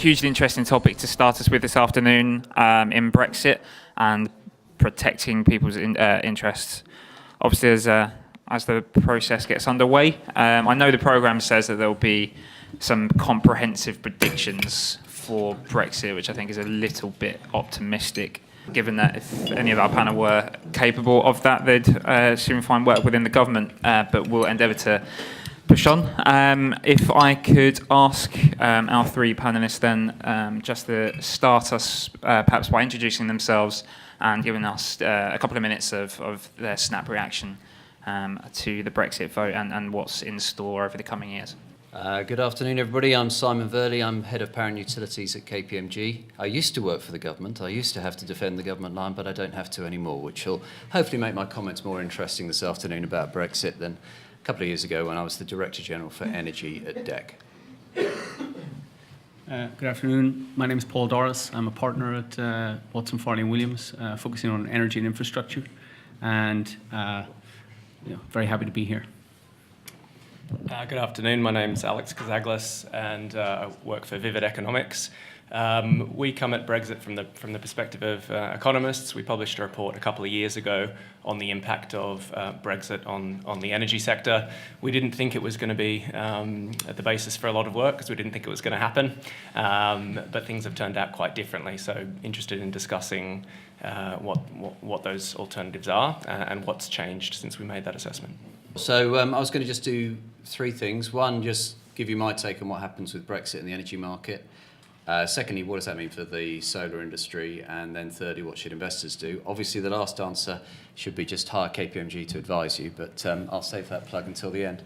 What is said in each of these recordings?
hugely interesting topic to start us with this afternoon in Brexit and protecting people's interests. Obviously, as the process gets underway, I know the programme says that there will be some comprehensive predictions for Brexit, which I think is a little bit optimistic, given that if any of our panel were capable of that, they'd soon find work within the government, but we'll endeavour to push on. If I could ask our three panellists then just to start us perhaps by introducing themselves and giving us a couple of minutes of their snap reaction to the Brexit vote and what's in store over the coming years. Good afternoon, everybody. I'm Simon Verley. I'm Head of Power and Utilities at KPMG. I used to work for the government. I used to have to defend the government line, but I don't have to anymore, which will hopefully make my comments more interesting this afternoon about Brexit than a couple of years ago when I was the Director General for Energy at DEC. Good afternoon. My name is Paul Doris. I'm a partner at Watson Farley & Williams, focusing on energy and infrastructure, and very happy to be here. Good afternoon. My name is Alex Kazaglis, and I work for Vivid Economics. We come at Brexit from the perspective of economists. We published a report a couple of years ago on the impact of Brexit on the energy sector. We didn't think it was going to be at the basis for a lot of work because we didn't think it was going to happen, but things have turned out quite differently. So interested in discussing what those alternatives are and what's changed since we made that assessment. So I was going to just do three things. One, just give you my take on what happens with Brexit in the energy market. Secondly, what does that mean for the solar industry? And then thirdly, what should investors do? Obviously, the last answer should be just hire KPMG to advise you, but I'll save that plug until the end.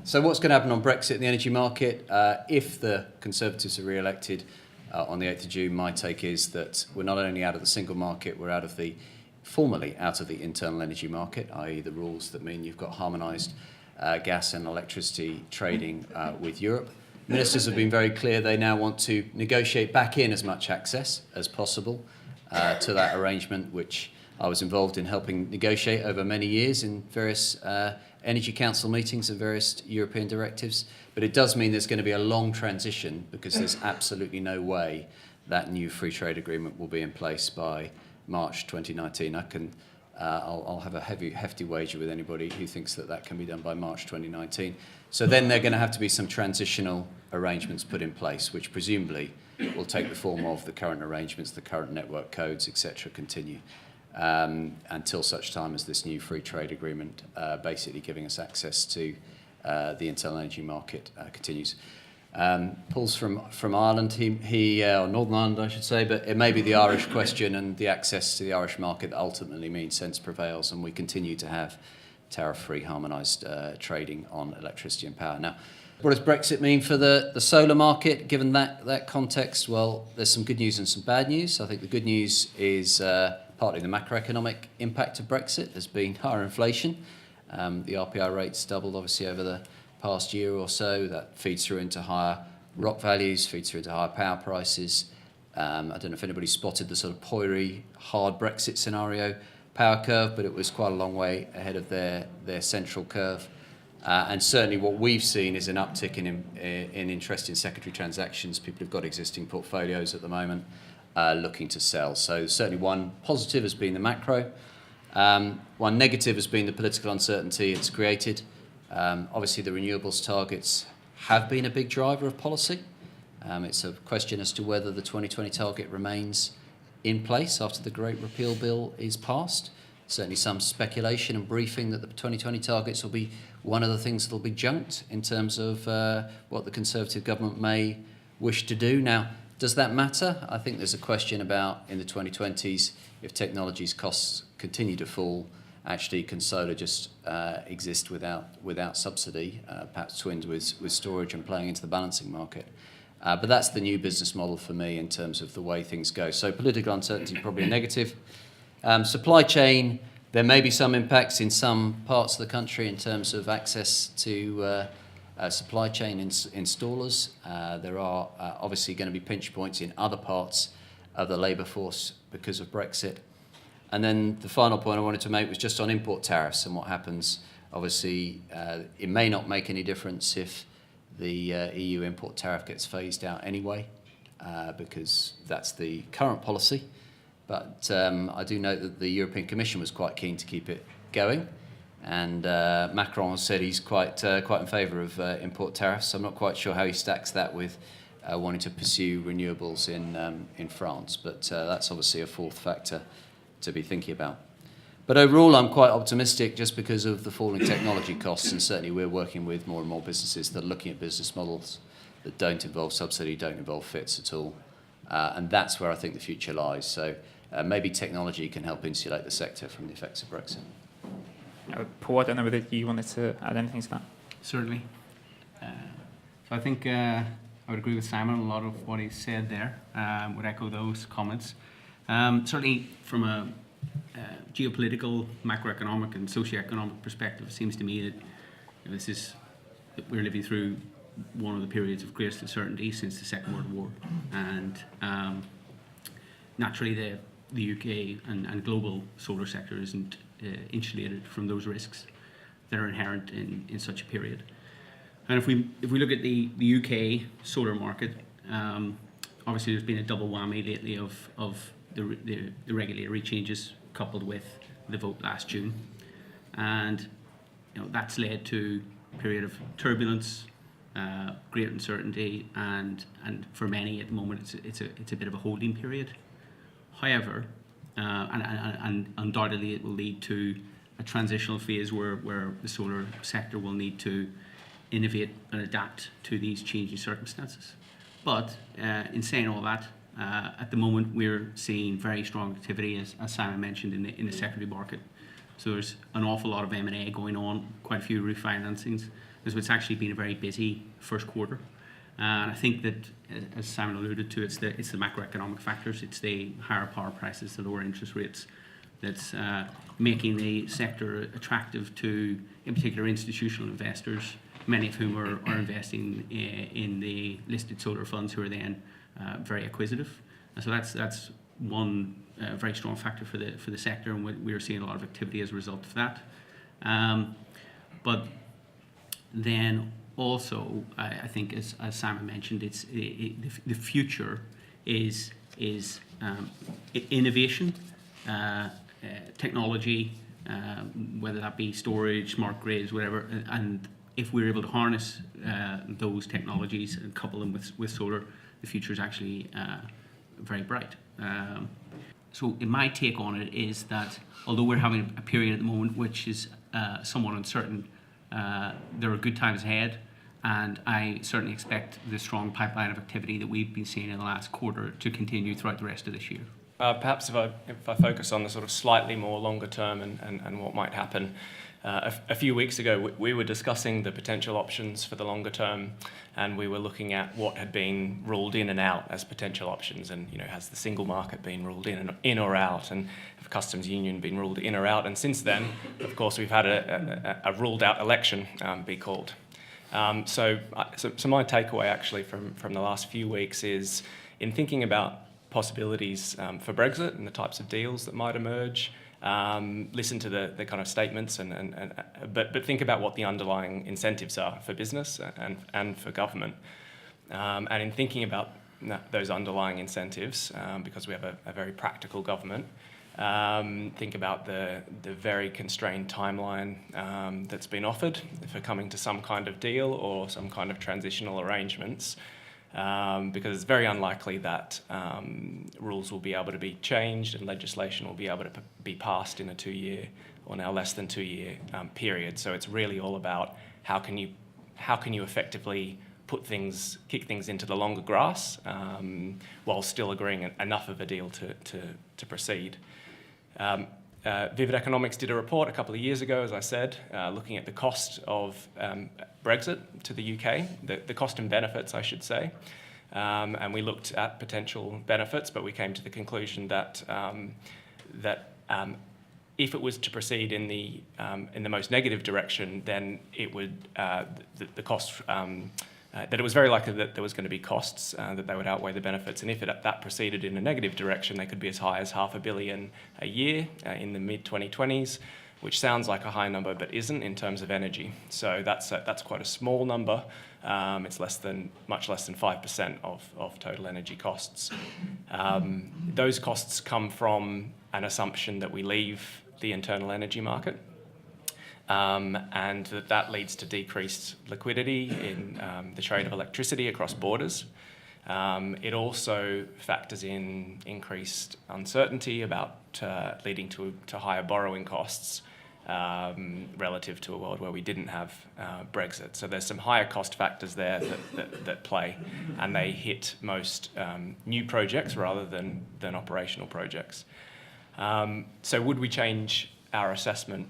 So what's going to happen on Brexit in the energy market? If the Conservatives are re-elected on the 8th of June, my take is that we're not only out of the single market, we're formally out of the internal energy market, i.e. the rules that mean you've got harmonised gas and electricity trading with Europe. Ministers have been very clear they now want to negotiate back in as much access as possible to that arrangement, which I was involved in helping negotiate over many years in various Energy Council meetings and various European directives. But it does mean there's going to be a long transition because there's absolutely no way that new free trade agreement will be in place by March 2019. I'll have a hefty wager with anybody who thinks that can be done by March 2019. So then there are going to have to be some transitional arrangements put in place, which presumably will take the form of the current arrangements, the current network codes, etc., continue until such time as this new free trade agreement, basically giving us access to the internal energy market, continues. Paul's from Ireland, or Northern Ireland I should say, but it may be the Irish question and the access to the Irish market that ultimately means sense prevails and we continue to have tariff-free harmonised trading on electricity and power. Now, what does Brexit mean for the solar market given that context? Well, there's some good news and some bad news. I think the good news is partly the macroeconomic impact of Brexit has been higher inflation. The RPI rate's doubled obviously over the past year or so. That feeds through into higher rock values, feeds through into higher power prices. I don't know if anybody spotted the sort of Poiri hard Brexit scenario power curve, but it was quite a long way ahead of their central curve. And certainly what we've seen is an uptick in interest in secondary transactions. People who've got existing portfolios at the moment looking to sell. So certainly one positive has been the macro. One negative has been the political uncertainty it's created. Obviously, the renewables targets have been a big driver of policy. It's a question as to whether the 2020 target remains in place after the Great Repeal Bill is passed. Certainly some speculation and briefing that the 2020 targets will be one of the things that will be junked in terms of what the Conservative government may wish to do. Now, does that matter? I think there's a question about in the 2020s, if technology's costs continue to fall, actually can solar just exist without subsidy, perhaps twinned with storage and playing into the balancing market. But that's the new business model for me in terms of the way things go. So political uncertainty, probably a negative. Supply chain, there may be some impacts in some parts of the country in terms of access to supply chain installers. There are obviously going to be pinch points in other parts of the labour force because of Brexit. And then the final point I wanted to make was just on import tariffs and what happens. Obviously, it may not make any difference if the EU import tariff gets phased out anyway, because that's the current policy. But I do note that the European Commission was quite keen to keep it going, and Macron said he's quite in favour of import tariffs. So I'm not quite sure how he stacks that with wanting to pursue renewables in France, but that's obviously a fourth factor to be thinking about. But overall, I'm quite optimistic just because of the falling technology costs, and certainly we're working with more and more businesses that are looking at business models that don't involve subsidy, don't involve FITs at all, and that's where I think the future lies. So maybe technology can help insulate the sector from the effects of Brexit. Paul, I don't know whether you wanted to add anything to that. Certainly. So I think I would agree with Simon. A lot of what he said there would echo those comments. Certainly from a geopolitical, macroeconomic and socioeconomic perspective, it seems to me that we're living through one of the periods of greatest uncertainty since the Second World War. And naturally the UK and global solar sector isn't insulated from those risks that are inherent in such a period. And if we look at the UK solar market, obviously there's been a double whammy lately of the regulatory changes coupled with the vote last June, and that's led to a period of turbulence, great uncertainty, and for many at the moment it's a bit of a holding period. However, and undoubtedly it will lead to a transitional phase where the solar sector will need to innovate and adapt to these changing circumstances. But in saying all that, at the moment we're seeing very strong activity, as Simon mentioned, in the secondary market. So there's an awful lot of M&A going on, quite a few refinancings. So it's actually been a very busy first quarter. And I think that, as Simon alluded to, it's the macroeconomic factors, it's the higher power prices, the lower interest rates, that's making the sector attractive to, in particular, institutional investors, many of whom are investing in the listed solar funds, who are then very acquisitive. And so that's one very strong factor for the sector, and we are seeing a lot of activity as a result of that. But then also, I think, as Simon mentioned, it's the future is innovation, technology, whether that be storage, smart grids, whatever, and if we're able to harness those technologies and couple them with solar, the future is actually very bright. So my take on it is that although we're having a period at the moment which is somewhat uncertain, there are good times ahead, and I certainly expect the strong pipeline of activity that we've been seeing in the last quarter to continue throughout the rest of this year. Perhaps if I focus on the sort of slightly more longer term and what might happen. A few weeks ago, we were discussing the potential options for the longer term, and we were looking at what had been ruled in and out as potential options, and has the single market been ruled in or out, and have customs union been ruled in or out? And since then, of course, we've had a ruled out election be called. So my takeaway actually from the last few weeks is, in thinking about possibilities for Brexit and the types of deals that might emerge, listen to the kind of statements but think about what the underlying incentives are for business and for government. And in thinking about those underlying incentives, because we have a very practical government, think about the very constrained timeline that's been offered for coming to some kind of deal or some kind of transitional arrangements. Because it's very unlikely that rules will be able to be changed and legislation will be able to be passed in a 2-year or now less than 2-year period. So it's really all about how can you effectively kick things into the longer grass while still agreeing enough of a deal to proceed. Vivid Economics did a report a couple of years ago, as I said, looking at the cost of Brexit to the UK, the cost and benefits, I should say. And we looked at potential benefits, but we came to the conclusion that if it was to proceed in the most negative direction, then it would the cost. That it was very likely that there was going to be costs, that they would outweigh the benefits, and if that proceeded in a negative direction, they could be as high as £500 million a year in the mid-2020s, which sounds like a high number but isn't in terms of energy. So that's quite a small number. It's much less than 5% of total energy costs. Those costs come from an assumption that we leave the internal energy market, and that leads to decreased liquidity in the trade of electricity across borders. It also factors in increased uncertainty about leading to higher borrowing costs relative to a world where we didn't have Brexit. So there's some higher cost factors there that play, and they hit most new projects rather than operational projects. So would we change our assessment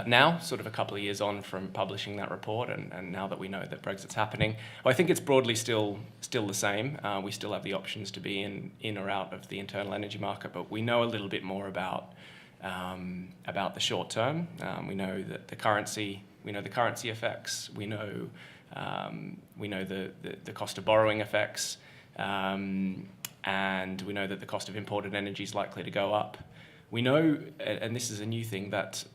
now, sort of a couple of years on from publishing that report, and now that we know that Brexit's happening? Well, I think it's broadly still the same. We still have the options to be in or out of the internal energy market, but we know a little bit more about the short term. We know that the currency effects. We know the cost of borrowing effects, and we know that the cost of imported energy is likely to go up. We know, and this is a new thing, that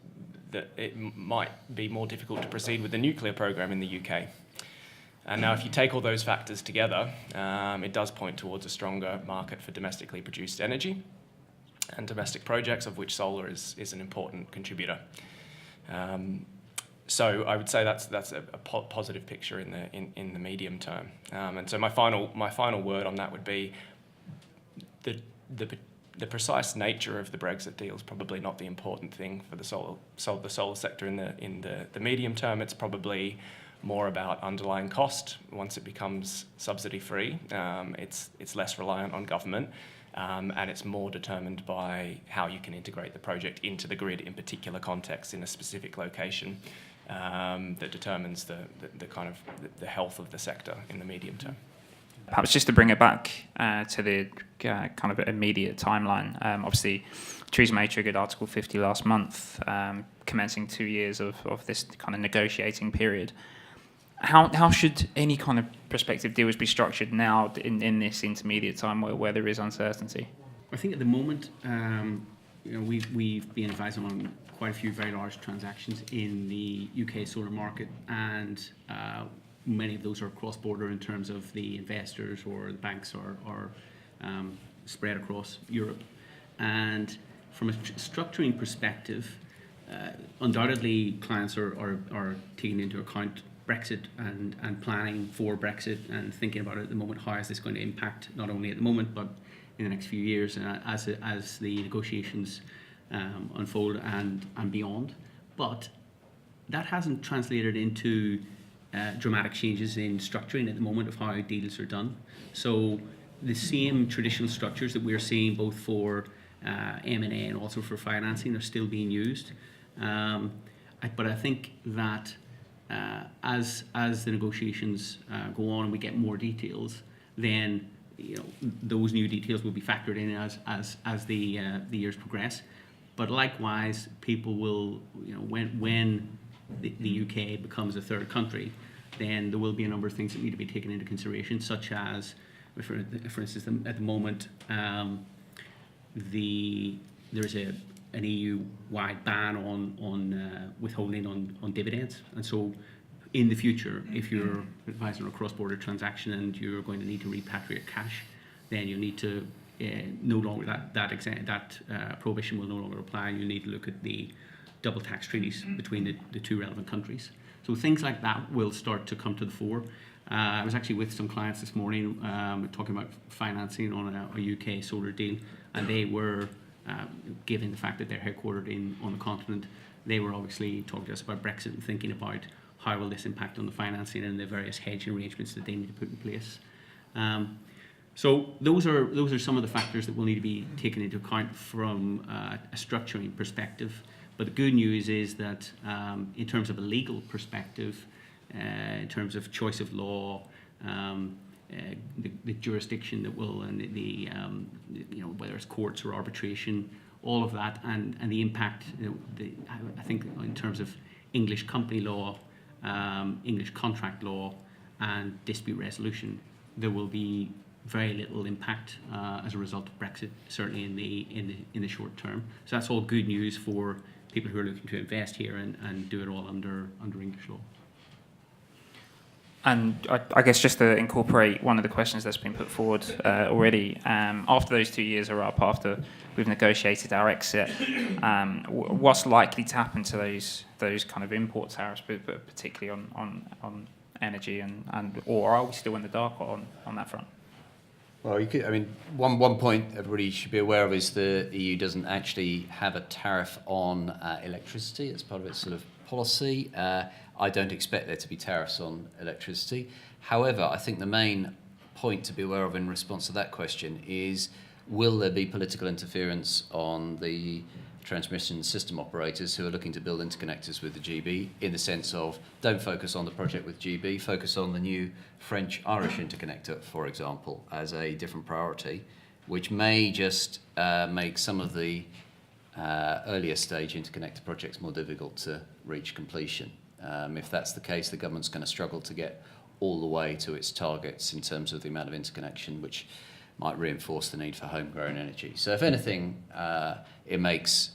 it might be more difficult to proceed with the nuclear program in the UK. And now if you take all those factors together, it does point towards a stronger market for domestically produced energy and domestic projects, of which solar is an important contributor. So I would say that's a positive picture in the medium term. And so my final word on that would be the precise nature of the Brexit deal is probably not the important thing for the solar sector in the medium term. It's probably more about underlying cost. Once it becomes subsidy free, it's less reliant on government, and it's more determined by how you can integrate the project into the grid in particular contexts in a specific location, that determines the kind of the health of the sector in the medium term. Perhaps just to bring it back to the kind of immediate timeline. Obviously, Theresa May triggered Article 50 last month, commencing 2 years of this kind of negotiating period. How should any kind of prospective deals be structured now in this intermediate time where there is uncertainty? I think at the moment, we've been advising on quite a few very large transactions in the UK solar market, and many of those are cross-border in terms of the investors or the banks are spread across Europe. And from a structuring perspective, undoubtedly clients are taking into account Brexit and planning for Brexit and thinking about it at the moment. How is this going to impact not only at the moment but in the next few years as the negotiations unfold and beyond? But that hasn't translated into dramatic changes in structuring at the moment of how deals are done. So the same traditional structures that we're seeing both for M&A and also for financing are still being used. But I think that as the negotiations go on and we get more details, then those new details will be factored in as the years progress. But likewise, people will, when the UK becomes a third country, then there will be a number of things that need to be taken into consideration, such as, for instance, at the moment, there's an EU-wide ban on withholding on dividends. And so in the future, if you're advising on a cross-border transaction and you're going to need to repatriate cash, then you need to no longer, that prohibition will no longer apply, and you need to look at the double tax treaties between the two relevant countries. So things like that will start to come to the fore. I was actually with some clients this morning talking about financing on a UK solar deal, and they were, given the fact that they're headquartered on the continent, they were obviously talking to us about Brexit and thinking about how will this impact on the financing and the various hedging arrangements that they need to put in place. So those are some of the factors that will need to be taken into account from a structuring perspective. But the good news is that in terms of a legal perspective, in terms of choice of law, the jurisdiction that will, and whether it's courts or arbitration, all of that, and the impact, I think in terms of English company law, English contract law, and dispute resolution, there will be very little impact as a result of Brexit, certainly in the short term. So that's all good news for people who are looking to invest here and do it all under English law. And I guess just to incorporate one of the questions that's been put forward already, after those 2 years are up, after we've negotiated our exit, what's likely to happen to those kind of import tariffs, but particularly on energy, or are we still in the dark on that front? Well, one point everybody should be aware of is the EU doesn't actually have a tariff on electricity as part of its sort of policy. I don't expect there to be tariffs on electricity. However, I think the main point to be aware of in response to that question is, will there be political interference on the transmission system operators who are looking to build interconnectors with the GB, in the sense of, don't focus on the project with GB, focus on the new French-Irish interconnector, for example, as a different priority, which may just make some of the earlier stage interconnector projects more difficult to reach completion. If that's the case, the government's going to struggle to get all the way to its targets in terms of the amount of interconnection, which might reinforce the need for homegrown energy. So if anything, it makes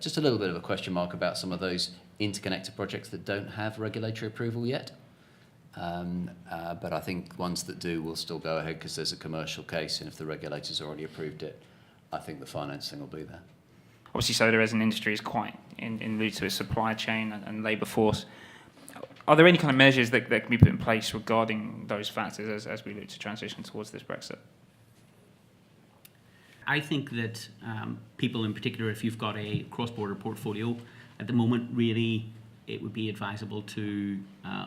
just a little bit of a question mark about some of those interconnector projects that don't have regulatory approval yet. But I think ones that do will still go ahead because there's a commercial case, and if the regulators already approved it, I think the financing will be there. Obviously, solar as an industry is quite in route to its supply chain and labour force. Are there any kind of measures that can be put in place regarding those factors as we look to transition towards this Brexit? I think that people in particular, if you've got a cross-border portfolio, at the moment really it would be advisable to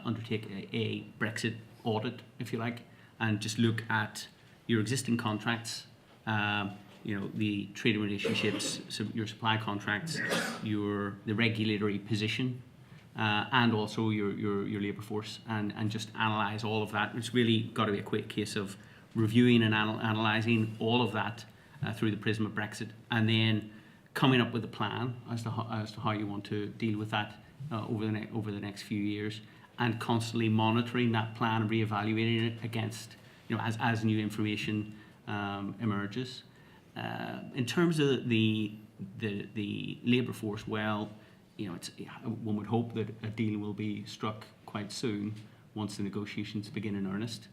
undertake a Brexit audit, if you like, and just look at your existing contracts, the trading relationships, so your supply contracts, the regulatory position, and also your labour force, and just analyse all of that. It's really got to be a quick case of reviewing and analysing all of that through the prism of Brexit, and then coming up with a plan as to how you want to deal with that over the next few years, and constantly monitoring that plan and reevaluating it against, as new information emerges. In terms of the labour force, one would hope that a deal will be struck quite soon once the negotiations begin in earnest.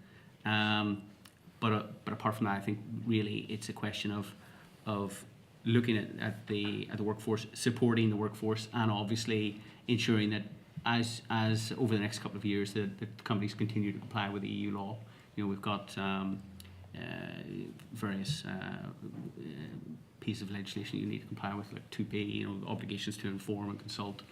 But apart from that, I think really it's a question of looking at the workforce, supporting the workforce, and obviously ensuring that as over the next couple of years the companies continue to comply with the EU law. We've got various pieces of legislation you need to comply with, like 2B, obligations to inform and consult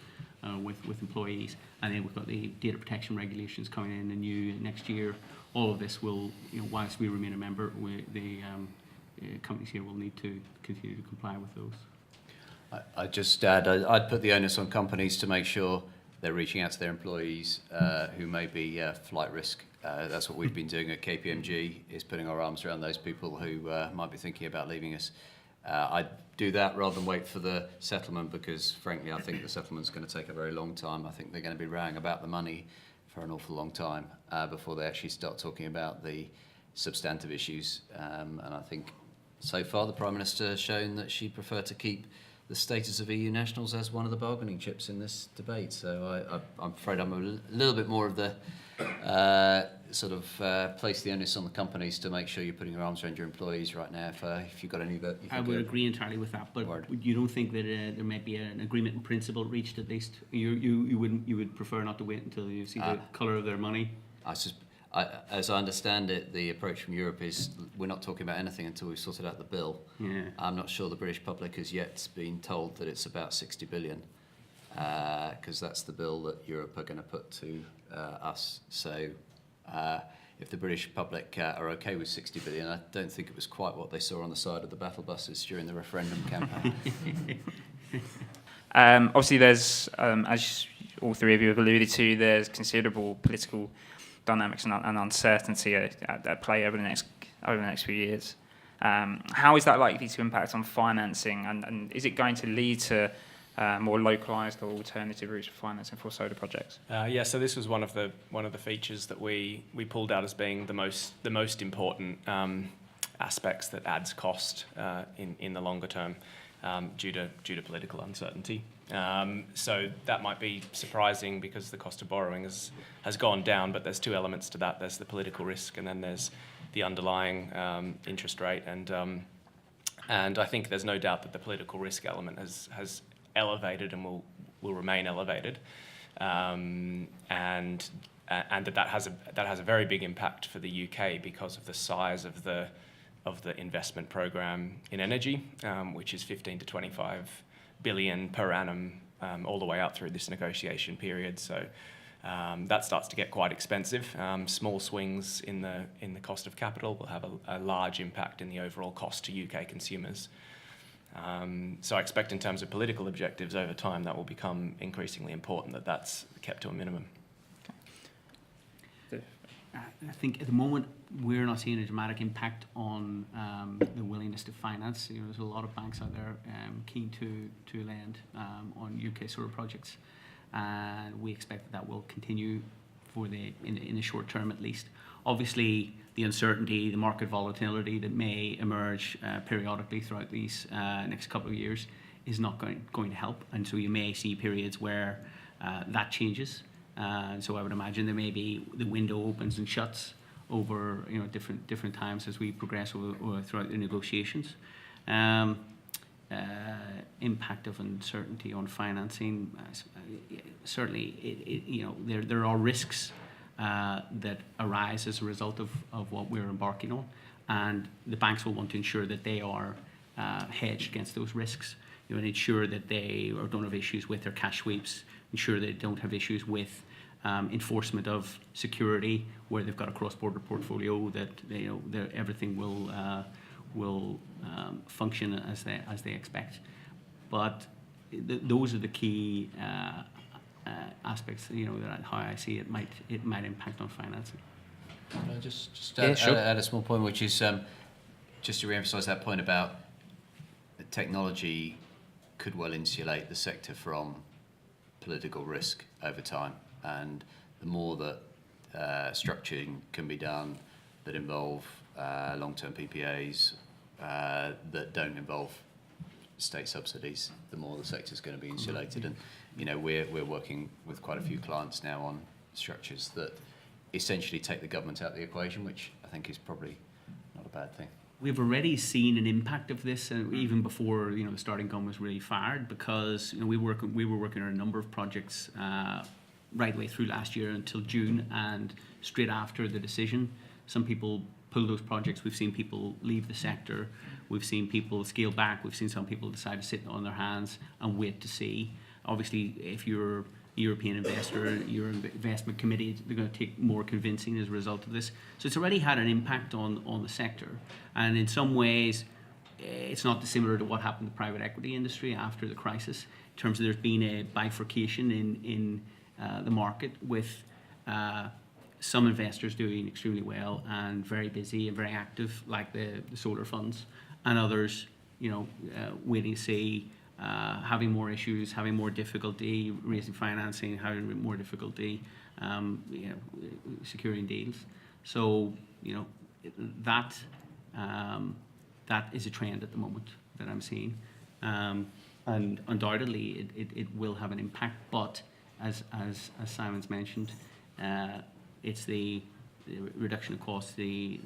with employees, and then we've got the data protection regulations coming in new next year. All of this will, whilst we remain a member, the companies here will need to continue to comply with those. I'd just add, I'd put the onus on companies to make sure they're reaching out to their employees who may be flight risk. That's what we've been doing at KPMG, is putting our arms around those people who might be thinking about leaving us. I'd do that rather than wait for the settlement, because frankly I think the settlement's going to take a very long time. I think they're going to be rowing about the money for an awful long time before they actually start talking about the substantive issues. And I think so far the Prime Minister has shown that she'd prefer to keep the status of EU nationals as one of the bargaining chips in this debate. So I'm afraid I'm a little bit more of the place the onus on the companies to make sure you're putting your arms around your employees right now. If you've got any that you think, I would agree entirely with that, but you don't think that there might be an agreement in principle reached at least? You would prefer not to wait until you see the colour of their money? As I understand it, the approach from Europe is we're not talking about anything until we've sorted out the bill. Yeah. I'm not sure the British public has yet been told that it's about 60 billion, because that's the bill that Europe are going to put to us. So if the British public are okay with 60 billion, I don't think it was quite what they saw on the side of the battle buses during the referendum campaign. Obviously, there's, as all three of you have alluded to, there's considerable political dynamics and uncertainty at play over the next few years. How is that likely to impact on financing, and is it going to lead to more localised or alternative routes for financing for solar projects? So this was one of the features that we pulled out as being the most important aspects that adds cost in the longer term due to political uncertainty. So that might be surprising because the cost of borrowing has gone down, but there's two elements to that. There's the political risk, and then there's the underlying interest rate. And I think there's no doubt that the political risk element has elevated and will remain elevated, and that has a very big impact for the UK because of the size of the investment program in energy, which is 15 to 25 billion per annum all the way out through this negotiation period. So that starts to get quite expensive. Small swings in the cost of capital will have a large impact in the overall cost to UK consumers. So I expect in terms of political objectives over time that will become increasingly important, that's kept to a minimum. I think at the moment we're not seeing a dramatic impact on the willingness to finance. There's a lot of banks out there keen to lend on UK solar projects, and we expect that will continue in the short term at least. Obviously, the uncertainty, the market volatility that may emerge periodically throughout these next couple of years is not going to help, and so you may see periods where that changes. So I would imagine there may be the window opens and shuts over different times as we progress throughout the negotiations. Impact of uncertainty on financing, certainly there are risks that arise as a result of what we're embarking on, and the banks will want to ensure that they are hedged against those risks, and ensure that they don't have issues with their cash sweeps, ensure they don't have issues with enforcement of security where they've got a cross-border portfolio, that everything will function as they expect. But those are the key aspects. That how I see it might impact on financing. Can I just add a small point, which is just to re-emphasise that point about the technology could well insulate the sector from political risk over time, and the more that structuring can be done that involve long-term PPAs that don't involve state subsidies, the more the sector's going to be insulated. And we're working with quite a few clients now on structures that essentially take the government out of the equation, which I think is probably not a bad thing. We've already seen an impact of this, even before the starting gun was really fired, because we were working on a number of projects right the way through last year until June, and straight after the decision, some people pull those projects. We've seen people leave the sector. We've seen people scale back. We've seen some people decide to sit on their hands and wait to see. Obviously, if you're a European investor, your investment committee, they're going to take more convincing as a result of this. So it's already had an impact on the sector. And in some ways, it's not dissimilar to what happened in the private equity industry after the crisis, in terms of there's been a bifurcation in the market, with some investors doing extremely well and very busy and very active, like the solar funds, and others, waiting to see, having more issues, having more difficulty raising financing, having more difficulty, securing deals. So, that is a trend at the moment that I'm seeing, and undoubtedly it will have an impact. But as Simon's mentioned, it's the reduction of costs, the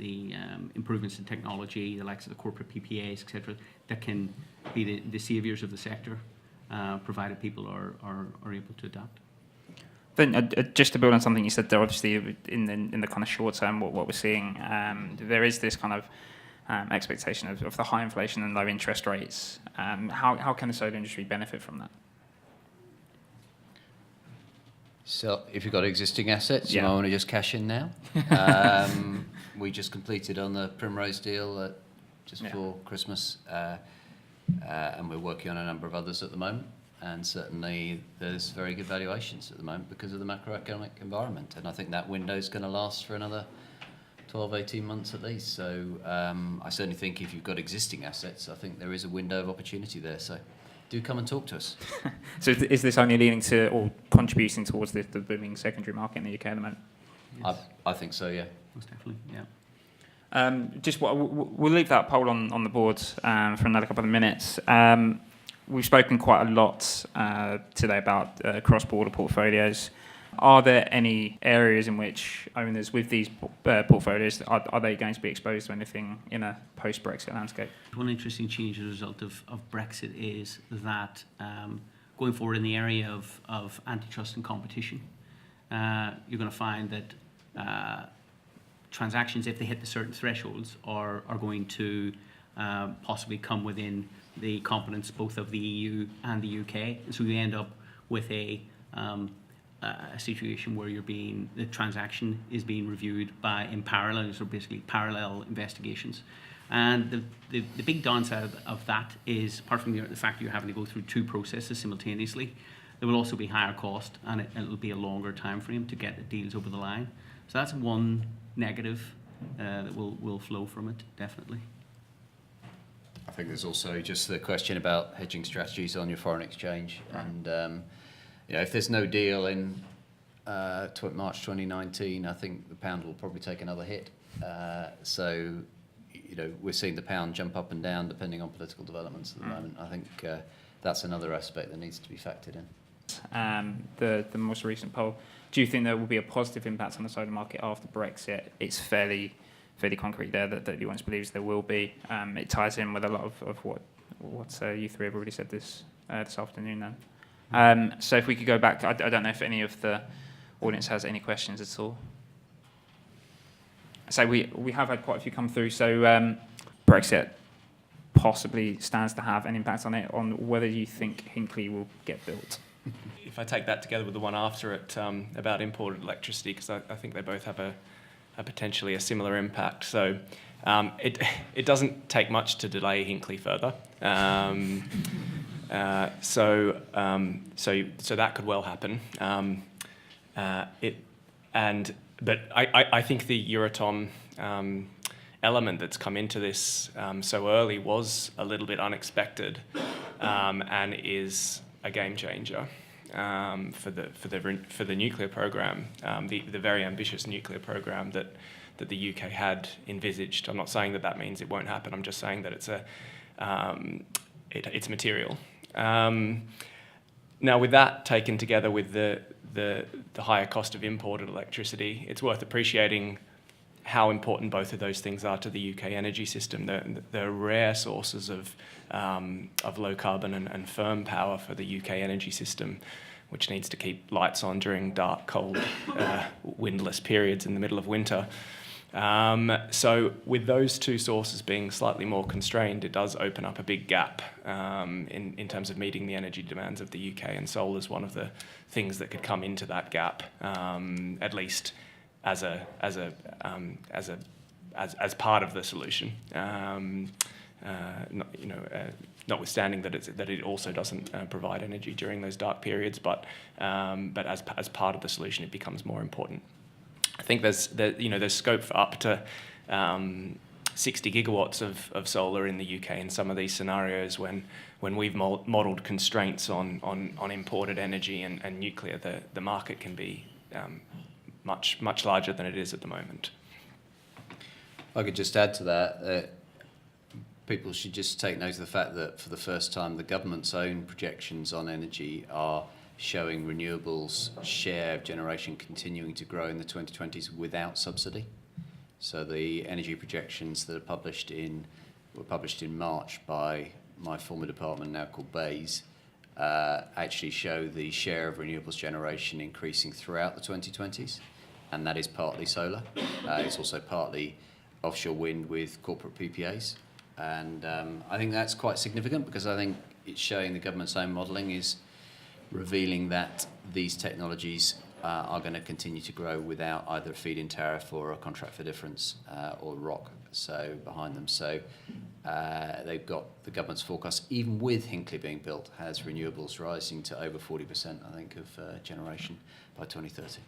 improvements in technology, the likes of the corporate PPAs, etc., that can be the saviours of the sector, provided people are able to adapt. Then, just to build on something you said there, obviously in the kind of short term, what we're seeing, there is this kind of expectation of the high inflation and low interest rates. How can the solar industry benefit from that? So if you've got existing assets, you might want to just cash in now. We just completed on the Primrose deal just before Christmas, and we're working on a number of others at the moment. And certainly there's very good valuations at the moment because of the macroeconomic environment. And I think that window is going to last for another 12, 18 months at least. So I certainly think if you've got existing assets, I think there is a window of opportunity there. So do come and talk to us. So is this only leading to or contributing towards the booming secondary market in the UK at the moment? Yes. I think so, yeah. Most definitely, yeah. We'll leave that poll on the board for another couple of minutes. we've spoken quite a lot today about cross-border portfolios. Are there any areas in which owners with these portfolios, are they going to be exposed to anything in a post-Brexit landscape? One interesting change as a result of Brexit is that going forward in the area of antitrust and competition, you're going to find that transactions, if they hit the certain thresholds, are going to possibly come within the competence both of the EU and the UK. And so you end up with a situation where the transaction is being reviewed in parallel, so basically parallel investigations. And the big downside of that is, apart from the fact that you're having to go through two processes simultaneously, there will also be higher cost, and it'll be a longer time frame to get the deals over the line. So that's one negative that will flow from it, definitely. I think there's also just the question about hedging strategies on your foreign exchange. And if there's no deal in March 2019, I think the pound will probably take another hit. So we're seeing the pound jump up and down depending on political developments at the moment. I think that's another aspect that needs to be factored in. The most recent poll, do you think there will be a positive impact on the solar market after Brexit? It's fairly concrete there that the audience believes there will be. It ties in with a lot of what you three have already said this afternoon then. So if we could go back, I don't know if any of the audience has any questions at all. So we have had quite a few come through. So Brexit possibly stands to have an impact on whether you think Hinkley will get built. If I take that together with the one after it about imported electricity, because I think they both have a potentially a similar impact. So it doesn't take much to delay Hinkley further. So that could well happen. But I think the Euratom element that's come into this so early was a little bit unexpected, and is a game changer for the nuclear program, the very ambitious nuclear program that the UK had envisaged. I'm not saying that means it won't happen. I'm just saying that it's material. Now, with that taken together with the higher cost of imported electricity, it's worth appreciating how important both of those things are to the UK energy system. They're rare sources of low carbon and firm power for the UK energy system, which needs to keep lights on during dark, cold, windless periods in the middle of winter. So with those two sources being slightly more constrained, it does open up a big gap in terms of meeting the energy demands of the UK, and solar is one of the things that could come into that gap, at least as part of the solution. Notwithstanding that it also doesn't provide energy during those dark periods, but as part of the solution, it becomes more important. I think there's scope for up to 60 gigawatts of solar in the UK in some of these scenarios when we've modelled constraints on imported energy and nuclear. The market can be much larger than it is at the moment. I could just add to that, people should just take note of the fact that for the first time the government's own projections on energy are showing renewables share of generation continuing to grow in the 2020s without subsidy. So the energy projections that were published in March by my former department, now called BEIS, actually show the share of renewables generation increasing throughout the 2020s, and that is partly solar. It's also partly offshore wind with corporate PPAs. And I think that's quite significant, because I think it's showing the government's own modelling is revealing that these technologies are going to continue to grow without either a feed-in tariff or a contract for difference or ROC behind them. So they've got the government's forecast, even with Hinkley being built, has renewables rising to over 40%, I think, of generation by 2030.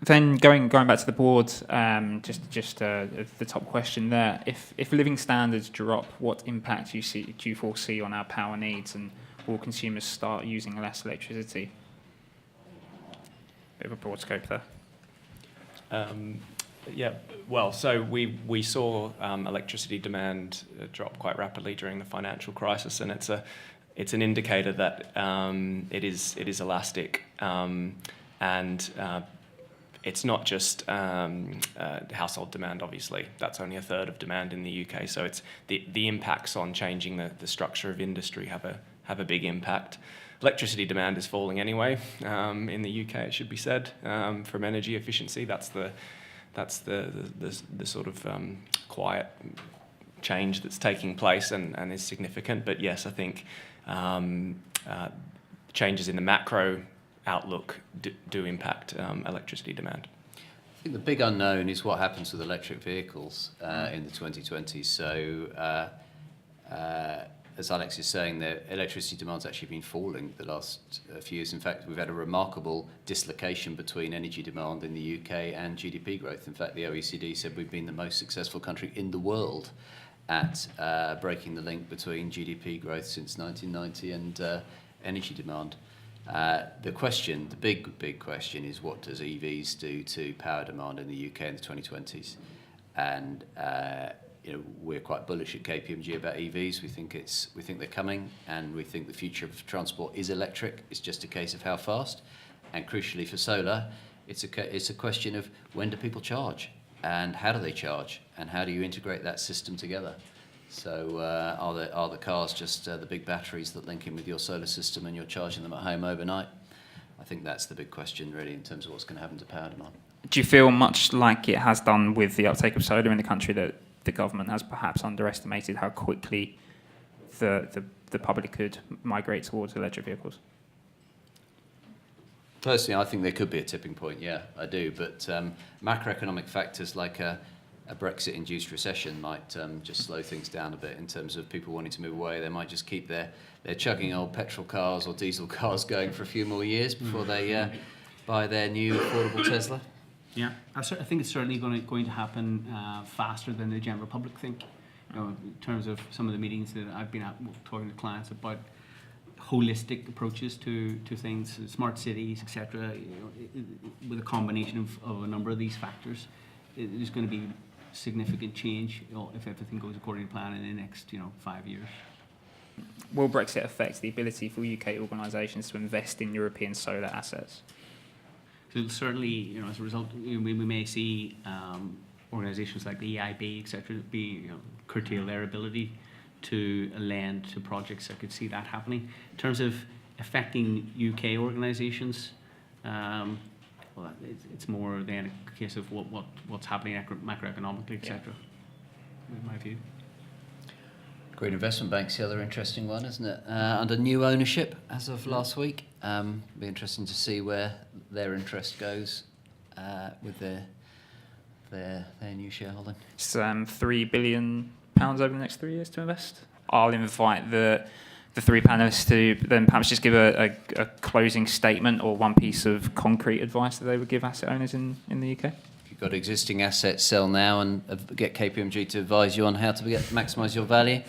Then going back to the board, just the top question there: if living standards drop, what impact do you foresee on our power needs, and will consumers start using less electricity? Bit of a broad scope there. Yeah, well, so we saw electricity demand drop quite rapidly during the financial crisis, and it's an indicator that it is elastic, and it's not just household demand. Obviously, that's only a third of demand in the UK. So it's the impacts on changing the structure of industry have a big impact. Electricity demand is falling anyway in the UK. It should be said from energy efficiency. That's the sort of quiet change that's taking place and is significant. But yes, I think changes in the macro outlook do impact electricity demand. I think the big unknown is what happens with electric vehicles in the 2020s. So, as Alex is saying, the electricity demand's actually been falling the last few years. In fact, we've had a remarkable dislocation between energy demand in the UK and GDP growth. In fact, the OECD said we've been the most successful country in the world at breaking the link between GDP growth since 1990 and energy demand. The big question is, what does EVs do to power demand in the UK in the 2020s? And we're quite bullish at KPMG about EVs. We think they're coming, and we think the future of transport is electric. It's just a case of how fast. And crucially for solar, it's a question of when do people charge, and how do they charge, and how do you integrate that system together? So are the cars just the big batteries that link in with your solar system and you're charging them at home overnight? I think that's the big question, really, in terms of what's going to happen to power demand. Do you feel much like it has done with the uptake of solar in the country that the government has perhaps underestimated how quickly the public could migrate towards electric vehicles? Personally, I think there could be a tipping point, yeah, I do. But macroeconomic factors like a Brexit-induced recession might just slow things down a bit in terms of people wanting to move away. They might just keep their chugging old petrol cars or diesel cars going for a few more years before they buy their new affordable Tesla. Yeah, I think it's certainly going to happen faster than the general public think. In terms of some of the meetings that I've been at talking to clients about holistic approaches to things, smart cities, etc. With a combination of a number of these factors, there's going to be significant change if everything goes according to plan in the next 5 years. Will Brexit affect the ability for UK organisations to invest in European solar assets? So certainly, as a result, we may see organisations like the EIB, etc., be curtail their ability to lend to projects. I could see that happening. In terms of affecting UK organisations, well, it's more than a case of what's happening macroeconomically, etc. In my view. Green Investment Bank's the other interesting one, isn't it? Under new ownership as of last week. Be interesting to see where their interest goes with their new shareholding. It's £3 billion over the next 3 years to invest. I'll invite the three panelists to then perhaps just give a closing statement or one piece of concrete advice that they would give asset owners in the UK. If you've got existing assets, sell now and get KPMG to advise you on how to maximise your value.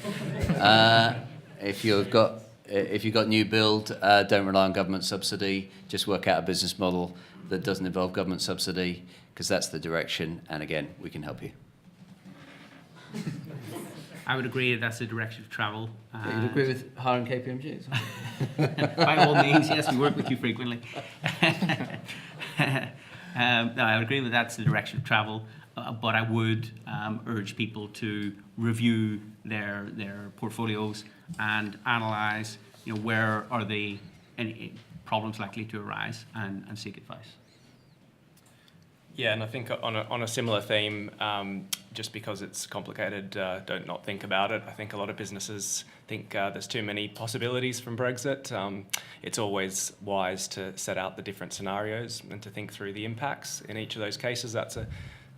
If you've got new build, don't rely on government subsidy. Just work out a business model that doesn't involve government subsidy, because that's the direction. And again, we can help you. I would agree that's the direction of travel. You'd agree with hiring KPMG? By all means, yes, we work with you frequently. No, I would agree that that's the direction of travel, but I would urge people to review their portfolios and analyse, where are any problems likely to arise, and seek advice. Yeah, and I think on a similar theme, just because it's complicated, don't not think about it. I think a lot of businesses think there's too many possibilities from Brexit. It's always wise to set out the different scenarios and to think through the impacts in each of those cases. That's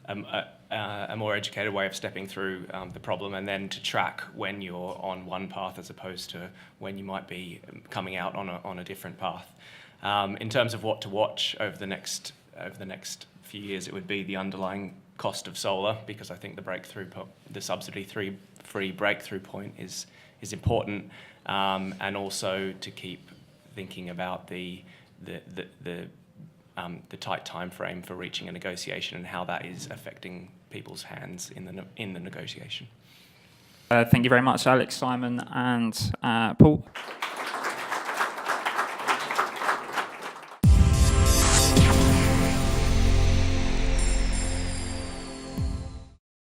a more educated way of stepping through the problem, and then to track when you're on one path as opposed to when you might be coming out on a different path. In terms of what to watch over the next few years, it would be the underlying cost of solar, because I think the subsidy-free breakthrough point is important, and also to keep thinking about the the tight time frame for reaching a negotiation and how that is affecting people's hands in the negotiation. Thank you very much, Alex, Simon, and Paul.